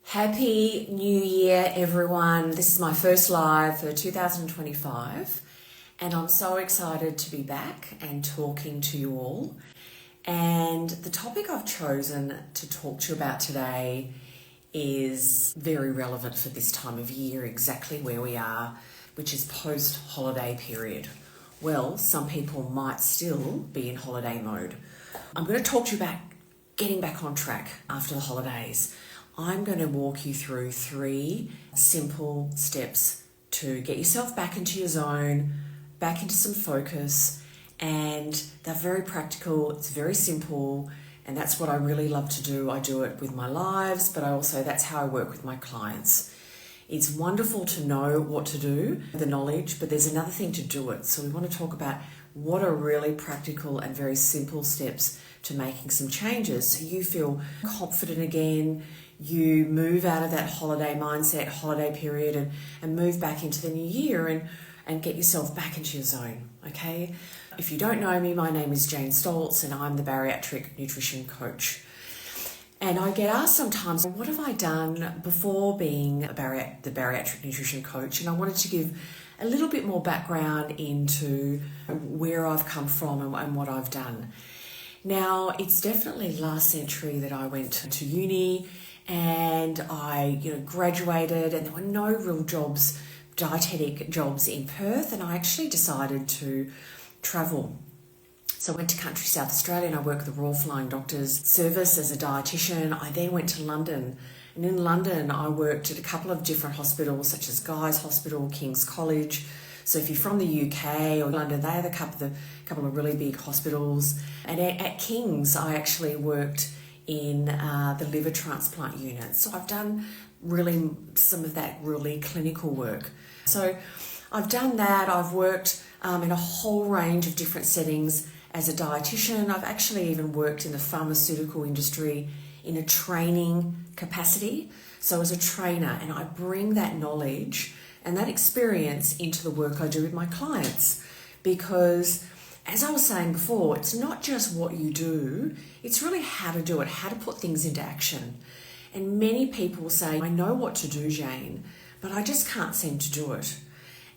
Happy New Year, everyone. This is my first live for 2025, and I'm so excited to be back and talking to you all. And the topic I've chosen to talk to you about today is very relevant for this time of year, exactly where we are, which is post-holiday period. Well, some people might still be in holiday mode. I'm going to talk to you about getting back on track after the holidays. I'm going to walk you through 3 simple steps to get yourself back into your zone, back into some focus, and they're very practical, it's very simple, and that's what I really love to do. I do it with my lives, but that's how I work with my clients. It's wonderful to know what to do, the knowledge, but there's another thing to do it. So we want to talk about what are really practical and very simple steps to making some changes so you feel confident again, you move out of that holiday mindset, holiday period, and move back into the new year and get yourself back into your zone, okay? If you don't know me, my name is Jane Stoltz and I'm the Bariatric Nutrition Coach. And I get asked sometimes, what have I done before being the Bariatric Nutrition Coach? And I wanted to give a little bit more background into where I've come from and what I've done. Now, it's definitely last century that I went to uni and I graduated, and there were no real jobs, dietetic jobs in Perth, and I actually decided to travel. So I went to country South Australia and I worked with the Royal Flying Doctors Service as a dietitian. I then went to London, and in London I worked at a couple of different hospitals such as Guy's Hospital, King's College. So if you're from the UK or London, they have a couple of really big hospitals. And at King's I actually worked in the liver transplant unit. So I've done really some of that really clinical work. So I've done that. I've worked in a whole range of different settings as a dietitian. I've actually even worked in the pharmaceutical industry in a training capacity. So as a trainer, and I bring that knowledge and that experience into the work I do with my clients, because as I was saying before, it's not just what you do, it's really how to do it, how to put things into action. And many people say, I know what to do, Jane, but I just can't seem to do it.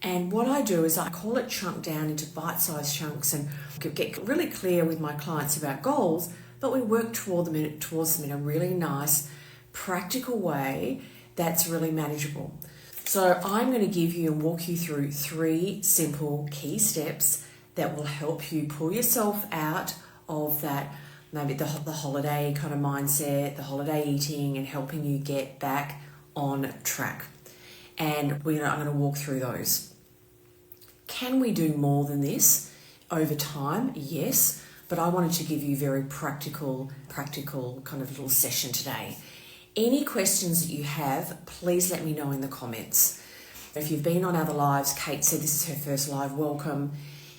And what I do is I call it chunk down into bite-sized chunks and get really clear with my clients about goals, but we work towards them in a really nice, practical way that's really manageable. So I'm going to give you and walk you through 3 simple key steps that will help you pull yourself out of that, maybe the holiday kind of mindset, the holiday eating, and helping you get back on track. And I'm going to walk through those. Can we do more than this over time? Yes, but I wanted to give you very practical kind of little session today. Any questions that you have, please let me know in the comments. If you've been on other lives, Kate said this is her first live, welcome.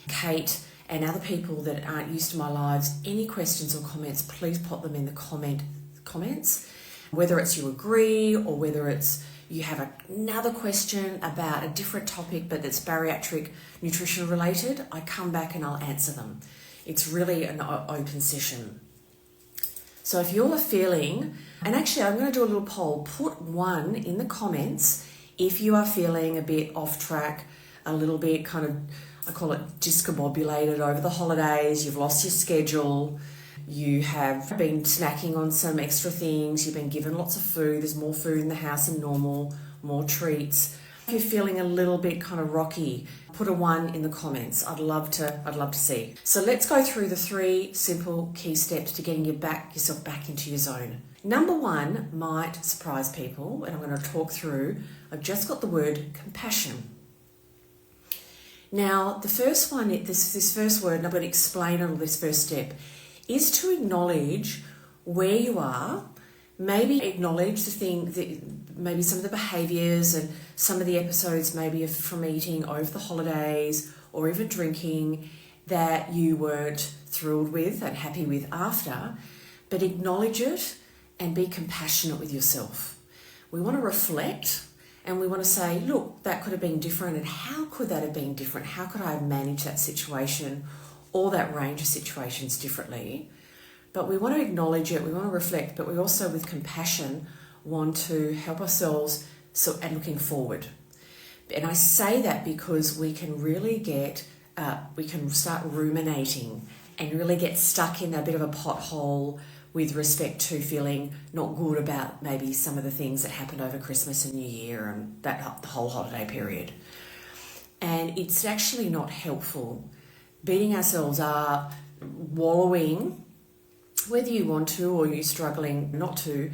Kate and other people that aren't used to my lives, any questions or comments, please pop them in the comments. Whether it's you agree or whether it's you have another question about a different topic but that's bariatric nutrition related, I come back and I'll answer them. It's really an open session. So if you're feeling, and actually I'm going to do a little poll, put 1 in the comments if you are feeling a bit off track, a little bit kind of, I call it discombobulated over the holidays, you've lost your schedule, you have been snacking on some extra things, you've been given lots of food, there's more food in the house than normal, more treats. If you're feeling a little bit kind of rocky, put a 1 in the comments. I'd love to see. So let's go through the 3 simple key steps to getting yourself back into your zone. Number 1 might surprise people, and I'm going to talk through, I've just got the word compassion. Now, the first one, this first word, and I'm going to explain it, this first step, is to acknowledge where you are, maybe acknowledge maybe some of the behaviours and some of the episodes maybe from eating over the holidays or even drinking that you weren't thrilled with and happy with after, but acknowledge it and be compassionate with yourself. We want to reflect and we want to say, look, that could have been different, and how could that have been different? How could I have managed that situation or that range of situations differently? But we want to acknowledge it, we want to reflect, but we also, with compassion, want to help ourselves and looking forward. And I say that because we can really we can start ruminating and really get stuck in a bit of a pothole with respect to feeling not good about maybe some of the things that happened over Christmas and New Year and the whole holiday period. And it's actually not helpful. Beating ourselves up, wallowing, whether you want to or you're struggling not to,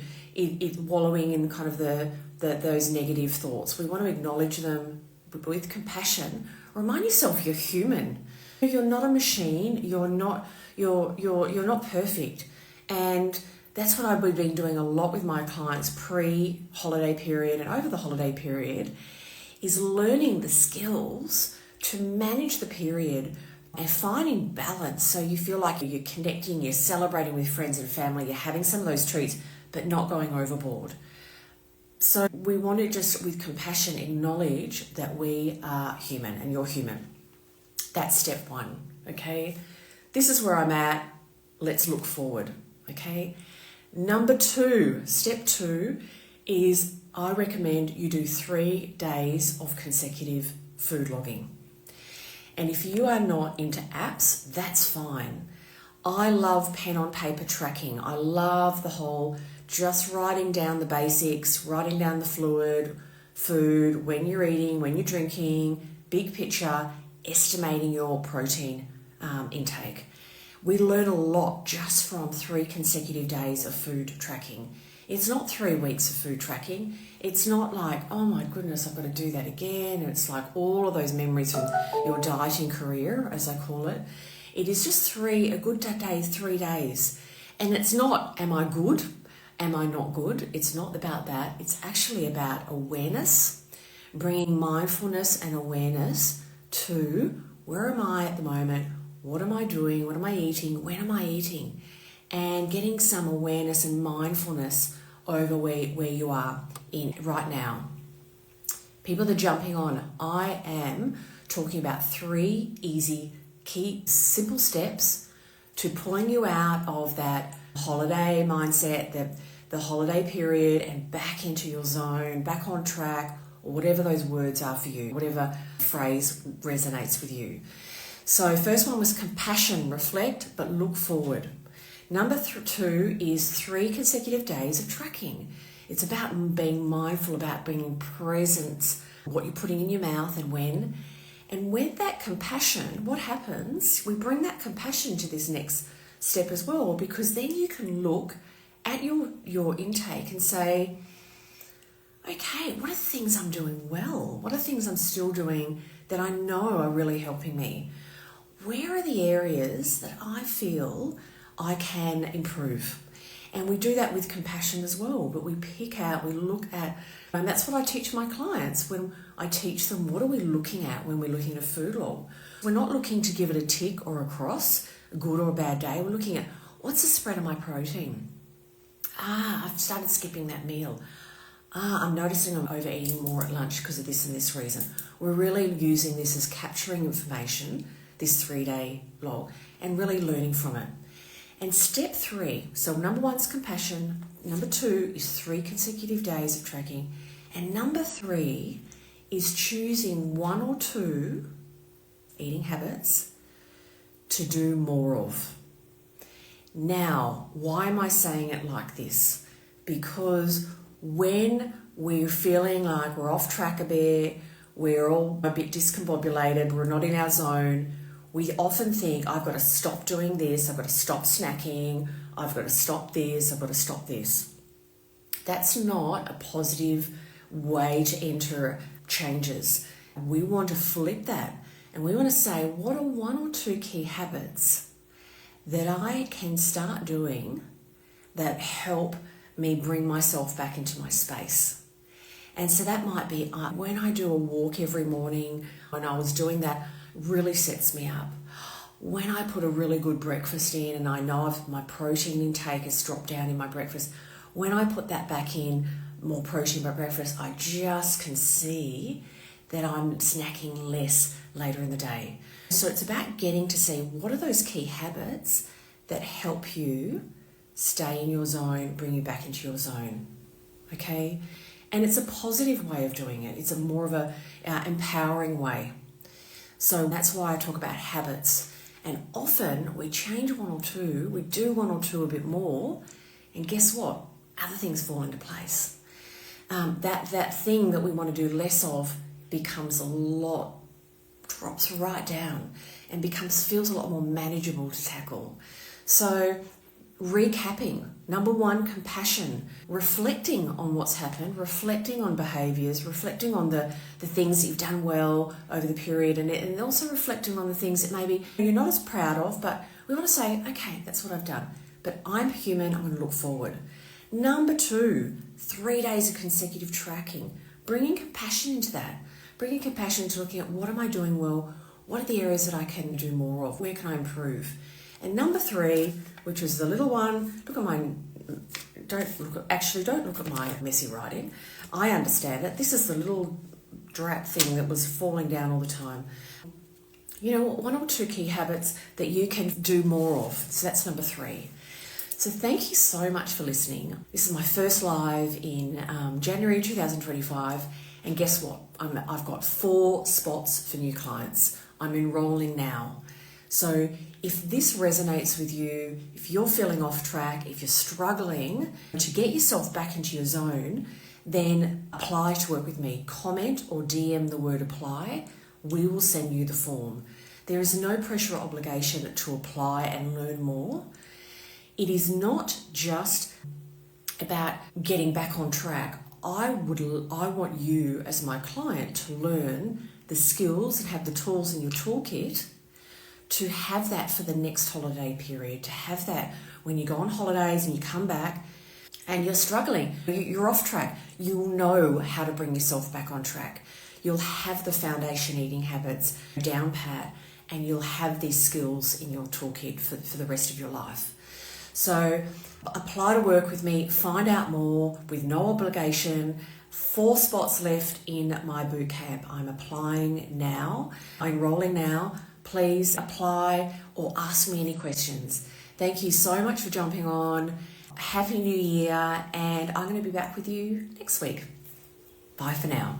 wallowing in kind of those negative thoughts. We want to acknowledge them with compassion. Remind yourself you're human. You're not a machine. You're not perfect. And that's what I've been doing a lot with my clients pre-holiday period and over the holiday period, is learning the skills to manage the period and finding balance so you feel like you're connecting, you're celebrating with friends and family, you're having some of those treats, but not going overboard. So we want to just, with compassion, acknowledge that we are human and you're human. That's step one, okay? This is where I'm at. Let's look forward, okay? Step two is I recommend you do 3 days of consecutive food logging. And if you are not into apps, that's fine. I love pen on paper tracking. I love the whole just writing down the basics, writing down the food, when you're eating, when you're drinking, big picture, estimating your protein intake. We learn a lot just from 3 consecutive days of food tracking. It's not 3 weeks of food tracking. It's not like, oh my goodness, I've got to do that again. And it's like all of those memories from your dieting career, as I call it. It is just a good day, 3 days. And it's not, am I good? Am I not good? It's not about that. It's actually about awareness, bringing mindfulness and awareness to where am I at the moment? What am I doing? What am I eating? When am I eating? And getting some awareness and mindfulness over where you are in right now. People that are jumping on, I am talking about 3 easy, key, simple steps to pulling you out of that holiday mindset, the holiday period, and back into your zone, back on track, or whatever those words are for you, whatever phrase resonates with you. So first one was compassion, reflect, but look forward. Number 2 is 3 consecutive days of tracking. It's about being mindful, about being present, what you're putting in your mouth and when. And with that compassion, what happens? We bring that compassion to this next step as well, because then you can look at your intake and say, okay, what are the things I'm doing well? What are things I'm still doing that I know are really helping me? Where are the areas that I feel I can improve? And we do that with compassion as well, but we look at, and that's what I teach my clients when I teach them, what are we looking at when we're looking at a food log? We're not looking to give it a tick or a cross, a good or a bad day. We're looking at, what's the spread of my protein? I've started skipping that meal. I'm noticing I'm overeating more at lunch because of this and this reason. We're really using this as capturing information, this 3-day log, and really learning from it. And step 3, so number 1 is compassion, number 2 is 3 consecutive days of tracking, and number 3 is choosing 1 or 2 eating habits to do more of. Now, why am I saying it like this? Because when we're feeling like we're off track a bit, we're all a bit discombobulated, we're not in our zone, we often think, I've got to stop doing this, I've got to stop snacking, I've got to stop this, I've got to stop this. That's not a positive way to enter changes. We want to flip that and we want to say, what are 1 or 2 key habits that I can start doing that help me bring myself back into my space? And so that might be when I do a walk every morning, when I was doing that, really sets me up. When I put a really good breakfast in and I know my protein intake has dropped down in my breakfast, when I put that back in, more protein by breakfast, I just can see that I'm snacking less later in the day. So it's about getting to see what are those key habits that help you stay in your zone, bring you back into your zone. okay? And it's a positive way of doing it. It's a more of a empowering way. So that's why I talk about habits. And often we change one or two, we do one or two a bit more, and guess what? Other things fall into place. That thing that we want to do less of becomes drops right down and feels a lot more manageable to tackle. So recapping, number one, compassion, reflecting on what's happened, reflecting on behaviours, reflecting on the things that you've done well over the period, and also reflecting on the things that maybe you're not as proud of, but we want to say, okay, that's what I've done, but I'm human, I'm going to look forward. Number two, 3 days of consecutive tracking, bringing compassion into that, bringing compassion to looking at what am I doing well, what are the areas that I can do more of, where can I improve? And number three, which is the little one, don't look at my messy writing. I understand it. This is the little drap thing that was falling down all the time. You know, one or two key habits that you can do more of. So that's number three. So thank you so much for listening. This is my first live in January 2025. And guess what? I've got 4 spots for new clients. I'm enrolling now. So if this resonates with you, if you're feeling off track, if you're struggling to get yourself back into your zone, then apply to work with me. Comment or DM the word apply. We will send you the form. There is no pressure or obligation to apply and learn more. It is not just about getting back on track. I want you as my client to learn the skills and have the tools in your toolkit to have that for the next holiday period, to have that when you go on holidays and you come back and you're struggling, you're off track, you'll know how to bring yourself back on track. You'll have the foundation eating habits down pat, and you'll have these skills in your toolkit for the rest of your life. So apply to work with me, find out more with no obligation. 4 spots left in my bootcamp. I'm applying now, I'm enrolling now. Please apply or ask me any questions. Thank you so much for jumping on. Happy New Year, and I'm going to be back with you next week. Bye for now.